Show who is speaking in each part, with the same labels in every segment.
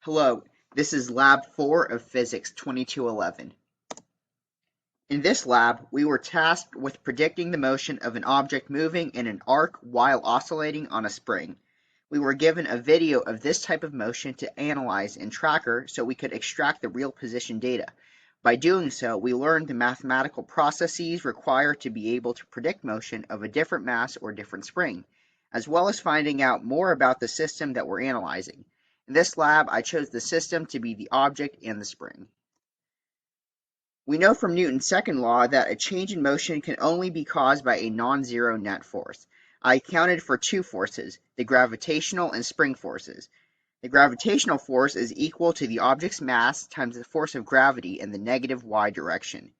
Speaker 1: Hello, this is Lab 4 of Physics 2211. In this lab, we were tasked with predicting the motion of an object moving in an arc while oscillating on a spring. We were given a video of this type of motion to analyze in Tracker so we could extract the real position data. By doing so, we learned the mathematical processes required to be able to predict motion of a different mass or different spring, as well as finding out more about the system that we're analyzing. In this lab, I chose the system to be the object and the spring. We know from Newton's second law that a change in motion can only be caused by a non-zero net force. I accounted for two forces, the gravitational and spring forces. The gravitational force is equal to the object's mass times the force of gravity in the negative y direction.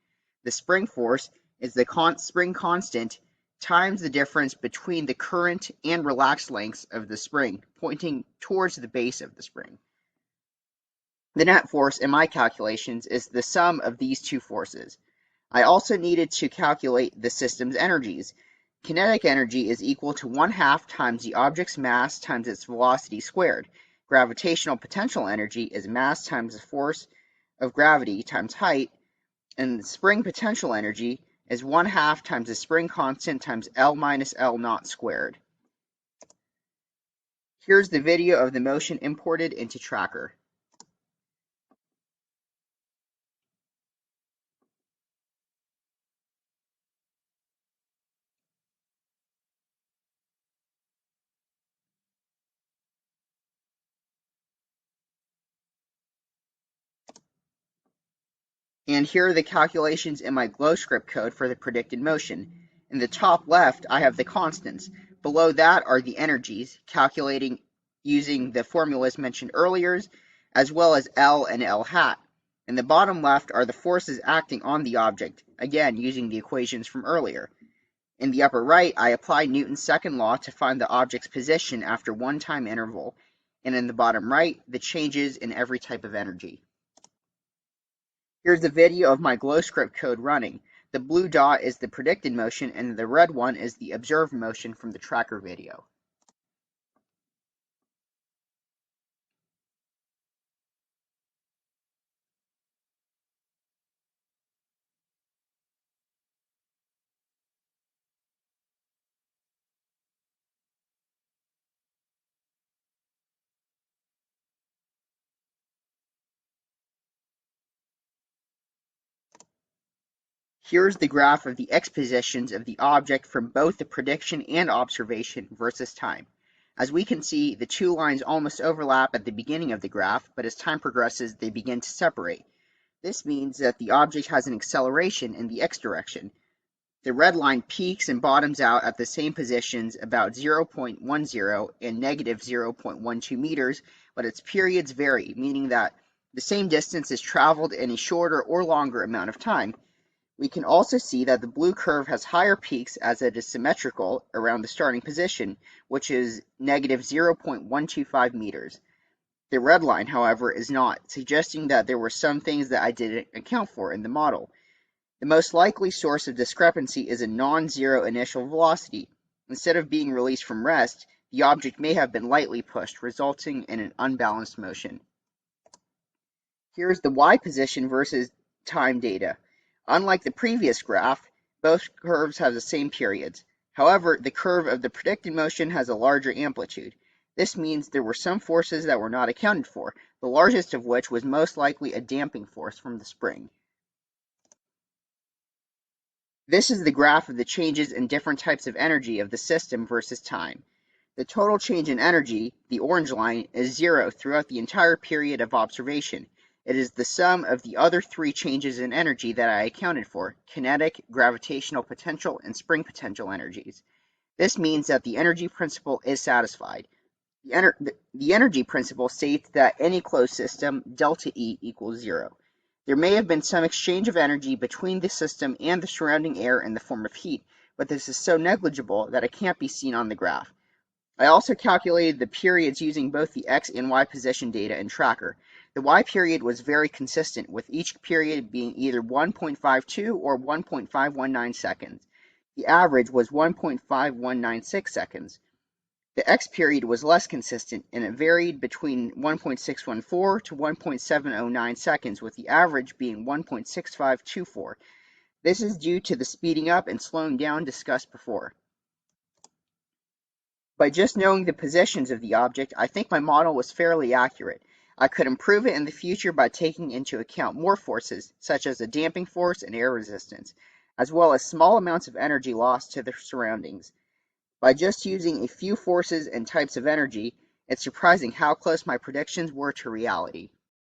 Speaker 1: The spring force is the spring constant times the difference between the current and relaxed lengths of the spring, pointing towards the base of the spring. The net force in my calculations is the sum of these two forces. I also needed to calculate the system's energies. Kinetic energy is equal to 1/2 times the object's mass times its velocity squared. Gravitational potential energy is mass times the force of gravity times height, and spring potential energy is 1/2 times the spring constant times L minus L naught squared. Here's the video of the motion imported into Tracker. And here are the calculations in my glow script code for the predicted motion. In the top left, I have the constants. Below that are the energies, calculating using the formulas mentioned earlier, as well as L and L hat. In the bottom left are the forces acting on the object, again using the equations from earlier. In the upper right, I applied Newton's second law to find the object's position after one time interval, and in the bottom right, the changes in every type of energy. Here's the video of my glow script code running. The blue dot is the predicted motion and the red one is the observed motion from the Tracker video. Here's the graph of the x positions of the object from both the prediction and observation versus time. As we can see, the two lines almost overlap at the beginning of the graph, but as time progresses, they begin to separate. This means that the object has an acceleration in the x direction. The red line peaks and bottoms out at the same positions about 0.10 and negative 0.12 meters, but its periods vary, meaning that the same distance is traveled in a shorter or longer amount of time. We can also see that the blue curve has higher peaks as it is symmetrical around the starting position, which is negative 0.125 meters. The red line, however, is not, suggesting that there were some things that I didn't account for in the model. The most likely source of discrepancy is a non-zero initial velocity. Instead of being released from rest, the object may have been lightly pushed, resulting in an unbalanced motion. Here's the y position versus time data. Unlike the previous graph, both curves have the same periods. However, the curve of the predicted motion has a larger amplitude. This means there were some forces that were not accounted for, the largest of which was most likely a damping force from the spring. This is the graph of the changes in different types of energy of the system versus time. The total change in energy, the orange line, is 0 throughout the entire period of observation. It is the sum of the other three changes in energy that I accounted for: kinetic, gravitational potential, and spring potential energies. This means that the energy principle is satisfied. The energy principle states that any closed system, delta E equals 0. There may have been some exchange of energy between the system and the surrounding air in the form of heat, but this is so negligible that it can't be seen on the graph. I also calculated the periods using both the x and y position data in Tracker. The y period was very consistent, with each period being either 1.52 or 1.519 seconds. The average was 1.5196 seconds. The X period was less consistent, and it varied between 1.614 to 1.709 seconds, with the average being 1.6524. This is due to the speeding up and slowing down discussed before. By just knowing the positions of the object, I think my model was fairly accurate. I could improve it in the future by taking into account more forces, such as a damping force and air resistance, as well as small amounts of energy lost to the surroundings. By just using a few forces and types of energy, it's surprising how close my predictions were to reality.